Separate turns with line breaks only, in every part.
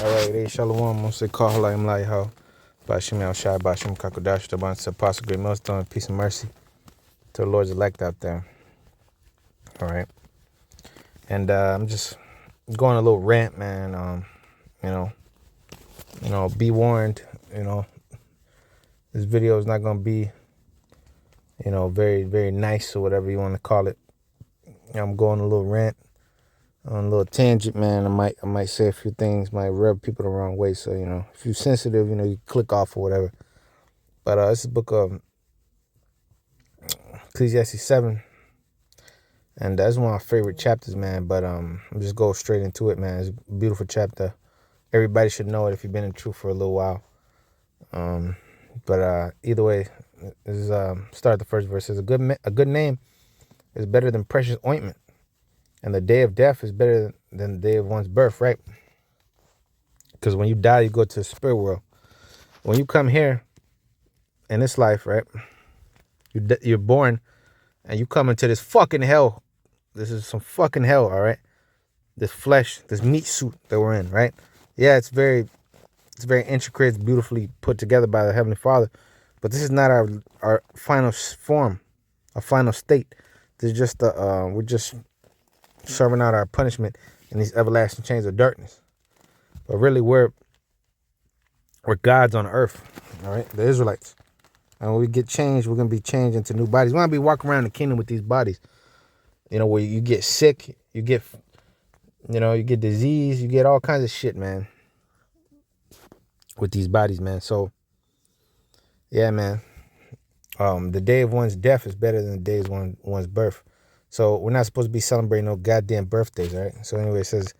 Alright, hey, Shalom, Mose Kahalayim Laiho, Bashim Al Shai, Bashim Kakodash, the Bunch of Apostle Great Millstone, peace and mercy to the Lord's elect out there. Alright. And I'm just going a little rant, man. Be warned, this video is not gonna be, very, very nice or whatever you want to call it. I'm going a little rant. On a little tangent, man. I might say a few things, might rub people the wrong way. So, if you're sensitive, you click off or whatever. But it's a book of Ecclesiastes 7. And that's one of my favorite chapters, man. But I'll just go straight into it, man. It's a beautiful chapter. Everybody should know it if you've been in truth for a little while. But either way, this is start the first verse. It says, a good name is better than precious ointment, and the day of death is better than the day of one's birth, right? Because when you die, you go to the spirit world. When you come here in this life, right, you're born and you come into this fucking hell. This is some fucking hell, all right? This flesh, this meat suit that we're in, right? Yeah, it's very intricate, it's beautifully put together by the Heavenly Father. But this is not our final form, our final state. This is just we're just serving out our punishment in these everlasting chains of darkness. But really, we're gods on earth, all right? The Israelites. And when we get changed, we're going to be changed into new bodies. We're going to be walking around the kingdom with these bodies, where you get sick, you get disease, you get all kinds of shit, man, with these bodies, man. So, yeah, man, the day of one's death is better than the day of one's birth. So we're not supposed to be celebrating no goddamn birthdays, right? So anyway, it says,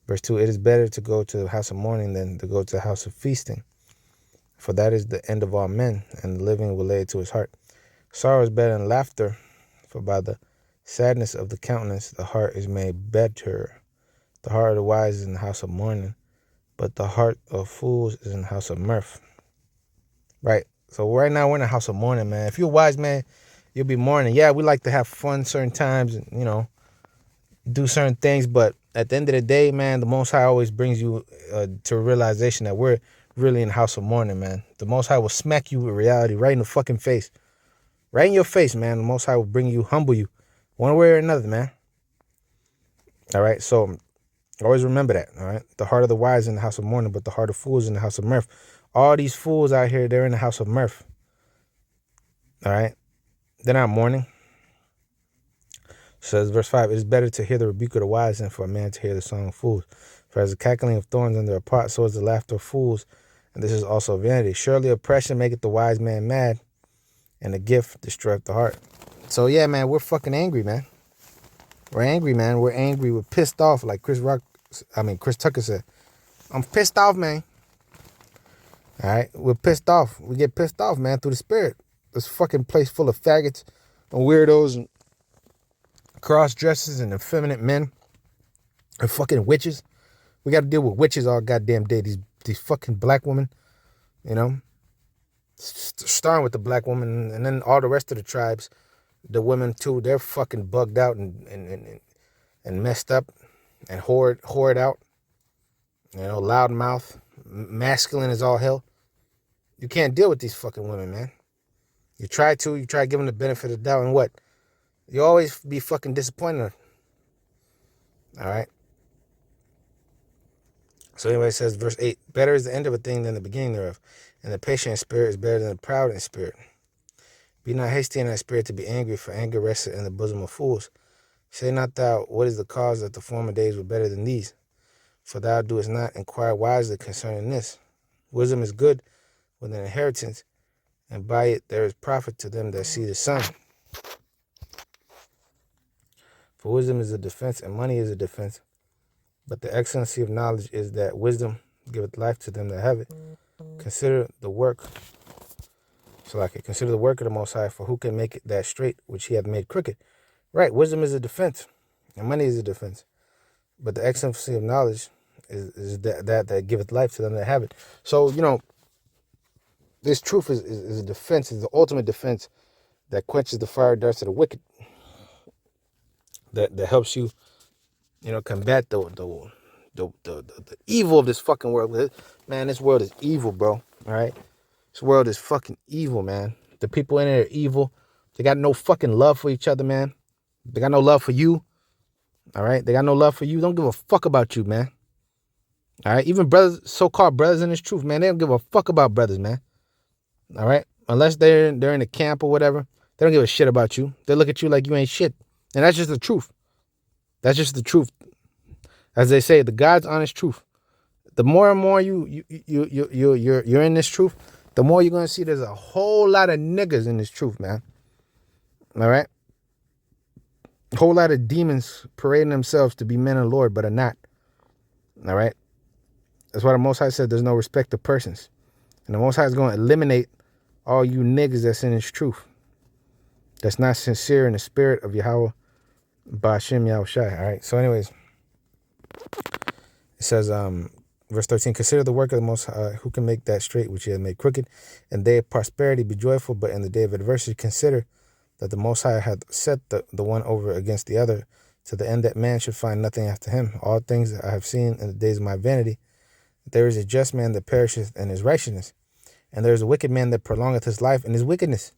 verse 2, it is better to go to the house of mourning than to go to the house of feasting. For that is the end of all men, and the living will lay it to his heart. Sorrow is better than laughter, for by the sadness of the countenance the heart is made better. The heart of the wise is in the house of mourning, but the heart of fools is in the house of mirth. Right? So right now we're in the house of mourning, man. If you're a wise man, you'll be mourning. Yeah, we like to have fun certain times and, do certain things, but at the end of the day, man, the Most High always brings you to a realization that we're really in the house of mourning, man. The Most High will smack you with reality right in the fucking face. Right in your face, man. The Most High will bring you, humble you, one way or another, man. All right, so always remember that, all right? The heart of the wise is in the house of mourning, but the heart of fools is in the house of mirth. All these fools out here, they're in the house of mirth. All right? They're not mourning. Says verse 5, it is better to hear the rebuke of the wise than for a man to hear the song of fools. For as the cackling of thorns under a pot, so is the laughter of fools, and this is also vanity. Surely oppression maketh the wise man mad, and the gift destroyeth the heart. So yeah, man, we're fucking angry, man. We're angry, man. We're angry. We're pissed off, like Chris Tucker said. I'm pissed off, man. All right? We're pissed off. We get pissed off, man, through the spirit. This fucking place full of faggots and weirdos and cross-dressers and effeminate men and fucking witches. We got to deal with witches all goddamn day. These fucking black women, starting with the black woman, and then all the rest of the tribes, the women too. They're fucking bugged out and messed up and whored out. Loud mouth, masculine as all hell. You can't deal with these fucking women, man. You try giving the benefit of the doubt, and what? You always be fucking disappointed. All right. So anyway, it says, verse 8, better is the end of a thing than the beginning thereof, and the patient in spirit is better than the proud in spirit. Be not hasty in thy spirit to be angry, for anger resteth in the bosom of fools. Say not thou, what is the cause that the former days were better than these? For thou doest not inquire wisely concerning this. Wisdom is good with an inheritance, and by it there is profit to them that see the sun. For wisdom is a defense, and money is a defense. But the excellency of knowledge is that wisdom giveth life to them that have it. Consider the work of the Most High, for who can make it that straight which he hath made crooked? Right, wisdom is a defense, and money is a defense. But the excellency of knowledge is that giveth life to them that have it. So, this truth is a defense, is the ultimate defense that quenches the fire darts of the wicked. That helps you, combat the the evil of this fucking world. Man, this world is evil, bro. All right? This world is fucking evil, man. The people in it are evil. They got no fucking love for each other, man. They got no love for you. All right? They got no love for you. Don't give a fuck about you, man. All right? Even brothers, so-called brothers in this truth, man, they don't give a fuck about brothers, man. All right? Unless they're in the camp or whatever, they don't give a shit about you. They look at you like you ain't shit. And that's just the truth. That's just the truth. As they say, the God's honest truth. The more and more you're in this truth, the more you're gonna see there's a whole lot of niggas in this truth, man. All right? A whole lot of demons parading themselves to be men of the Lord, but are not. All right? That's why the Most High said there's no respect of persons. And the Most High is going to eliminate all you niggas that's in this truth. That's not sincere in the spirit of Yahweh Ba'ashem Yahushai. All right? So anyways, it says, verse 13, consider the work of the Most High, who can make that straight which he has made crooked. In the day of prosperity be joyful, but in the day of adversity consider that the Most High hath set the one over against the other, to the end that man should find nothing after him. All things that I have seen in the days of my vanity, there is a just man that perisheth in his righteousness, and there is a wicked man that prolongeth his life in his wickedness.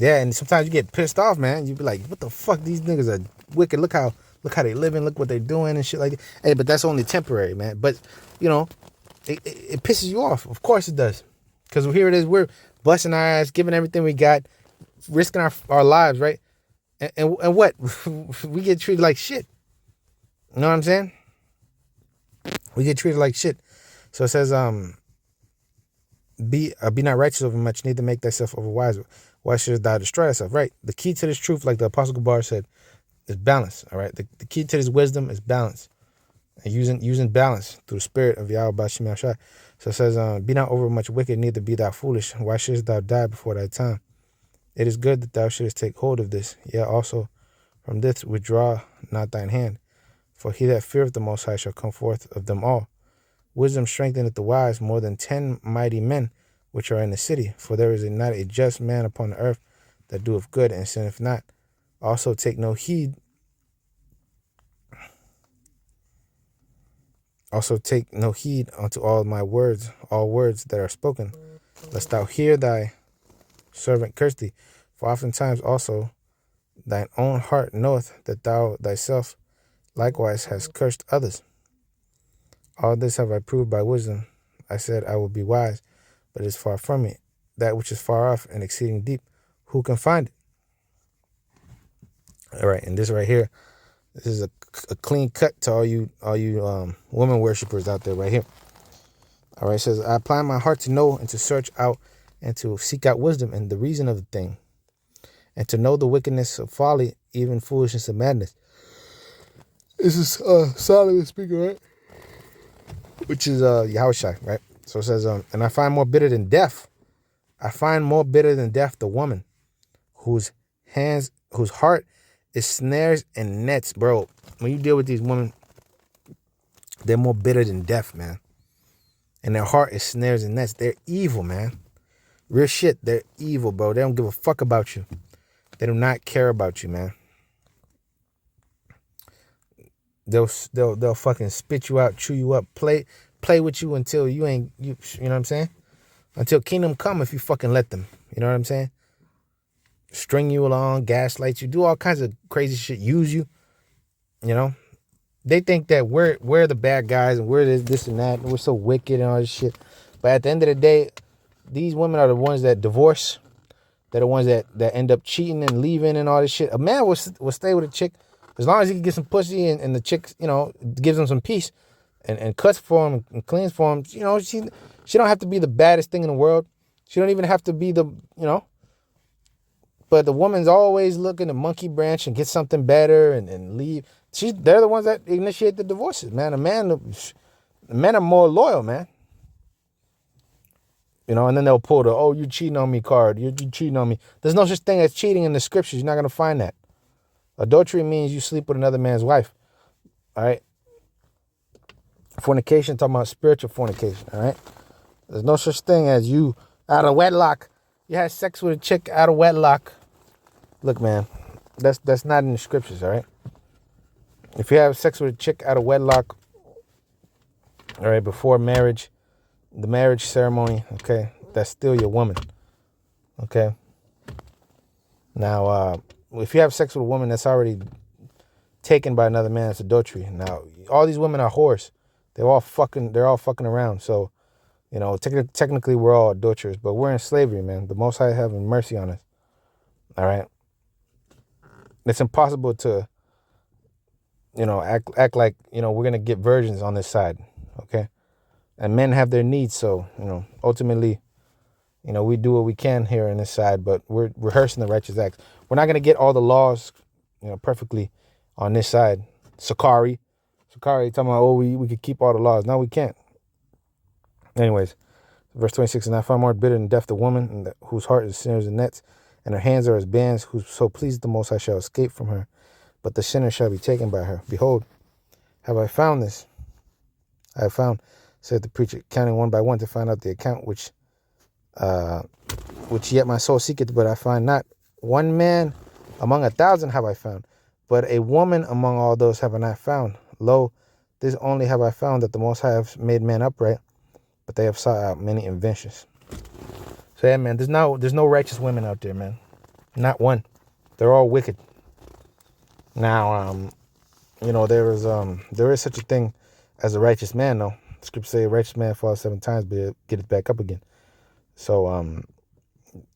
Yeah, and sometimes you get pissed off, man. You be like, what the fuck? These niggas are wicked. Look how they living. Look what they doing and shit like that. Hey, but that's only temporary, man. But, you know, it pisses you off. Of course it does. Because here it is. We're busting our ass, giving everything we got, risking our lives, right? And what? We get treated like shit. You know what I'm saying? We get treated like shit. So it says, be not righteous over much, neither make thyself overwise. Why shouldst thou destroy thyself? Right. The key to this truth, like the Apostle Gabar said, is balance. All right. The key to this wisdom is balance. And using balance through the spirit of Yahweh Ba'ashem Yahushai. So it says, be not over much wicked, neither be thou foolish. Why shouldst thou die before thy time? It is good that thou shouldest take hold of this. Yea, also from this withdraw not thine hand. For he that feareth the Most High shall come forth of them all. Wisdom strengtheneth the wise more than 10 mighty men which are in the city. For there is not a just man upon the earth that doeth good and sinneth not. Also take no heed. Also take no heed unto all words that are spoken, lest thou hear thy servant curse thee. For oftentimes also thine own heart knoweth that thou thyself likewise hast cursed others. All this have I proved by wisdom. I said I will be wise, but it is far from me. That which is far off and exceeding deep, who can find it? All right, and this right here, this is a clean cut to all you woman worshipers out there right here. All right, it says, I apply my heart to know and to search out and to seek out wisdom and the reason of the thing, and to know the wickedness of folly, even foolishness of madness. This is Solomon speaking, right? Which is Yahushai, right? So it says, and I find more bitter than death. I find more bitter than death the woman whose heart is snares and nets, bro. When you deal with these women, they're more bitter than death, man. And their heart is snares and nets. They're evil, man. Real shit, they're evil, bro. They don't give a fuck about you. They do not care about you, man. They'll fucking spit you out, chew you up, play with you until you know what I'm saying? Until kingdom come if you fucking let them. You know what I'm saying? String you along, gaslight you, do all kinds of crazy shit, use you. You know? They think that we're the bad guys and we're this and that, and we're so wicked and all this shit. But at the end of the day, these women are the ones that divorce. They're the ones that end up cheating and leaving and all this shit. A man will stay with a chick as long as he can get some pussy and the chick, you know, gives him some peace and cuts for him and cleans for him. You know, she don't have to be the baddest thing in the world. She don't even have to be the, you know. But the woman's always looking to monkey branch and get something better and leave. They're the ones that initiate the divorces, man. The men are more loyal, man. You know, and then they'll pull the, oh, you cheating on me card. You cheating on me. There's no such thing as cheating in the scriptures. You're not going to find that. Adultery means you sleep with another man's wife. All right. Fornication, talking about spiritual fornication. All right. There's no such thing as you out of wedlock. You had sex with a chick out of wedlock. Look, man, that's not in the scriptures. All right. If you have sex with a chick out of wedlock, All right, before marriage, the marriage ceremony, okay, that's still your woman, okay? Now, if you have sex with a woman that's already taken by another man, it's adultery. Now, all these women are whores. They're all fucking around. So, technically we're all adulterers, but we're in slavery, man. The Most High having mercy on us. All right. It's impossible to, act like, we're going to get virgins on this side. Okay. And men have their needs. So, ultimately, we do what we can here on this side, but we're rehearsing the righteous acts. We're not going to get all the laws, perfectly on this side. Sakari talking about, oh, we could keep all the laws. No, we can't. Anyways, verse 26, and I find more bitter than death the woman whose heart is sinners and nets, and her hands are as bands, who so pleased the Most High shall escape from her, but the sinner shall be taken by her. Behold, have I found this? I have found, said the preacher, counting one by one to find out the account which yet my soul seeketh, but I find not. One man among 1,000 have I found, but a woman among all those have I not found. Lo, this only have I found, that the Most High have made man upright, but they have sought out many inventions. So yeah, man, there's no righteous women out there, man. Not one. They're all wicked. Now, there is such a thing as a righteous man, though. The scripture say a righteous man falls 7 times, but he'll get it back up again. So,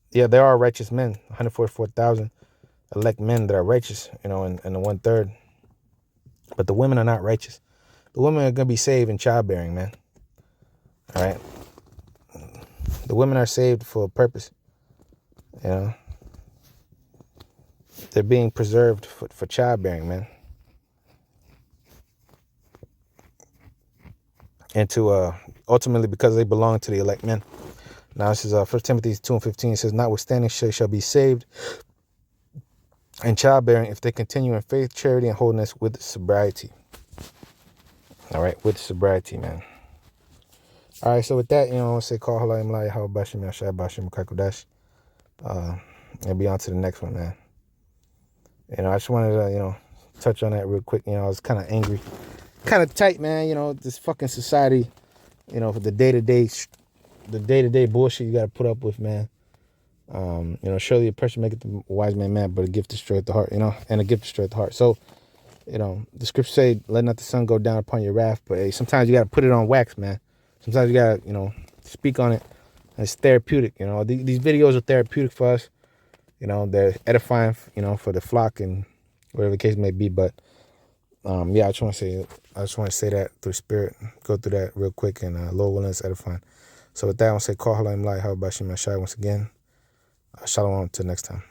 yeah, there are righteous men, 144,000 elect men that are righteous, in the 1/3. But the women are not righteous. The women are going to be saved in childbearing, man. All right. The women are saved for a purpose. They're being preserved for childbearing, man. And to ultimately because they belong to the elect men. Now this is 1 Timothy 2:15. It says, notwithstanding they shall be saved in childbearing if they continue in faith, charity, and holiness with sobriety. All right, with sobriety, man. All right, so with that, I want to say, call halayim lai, how bashim yashai bashim kakodash. And be on to the next one, man. I just wanted to, touch on that real quick. I was kind of angry, kind of tight, man. This fucking society, for the day-to-day bullshit you got to put up with, man. Surely a person maketh the wise man mad, but a gift destroyeth the heart, and a gift destroyeth the heart. So, the scripture say, let not the sun go down upon your wrath, but hey, sometimes you got to put it on wax, man. Sometimes you got to, speak on it. And it's therapeutic, These videos are therapeutic for us. They're edifying, for the flock and whatever the case may be. But, yeah, I just want to say that through spirit, go through that real quick, and Lord willing, it's edifying. So with that, I want to say, call halayim lai, how bashim yashai once again. Shalom, till next time.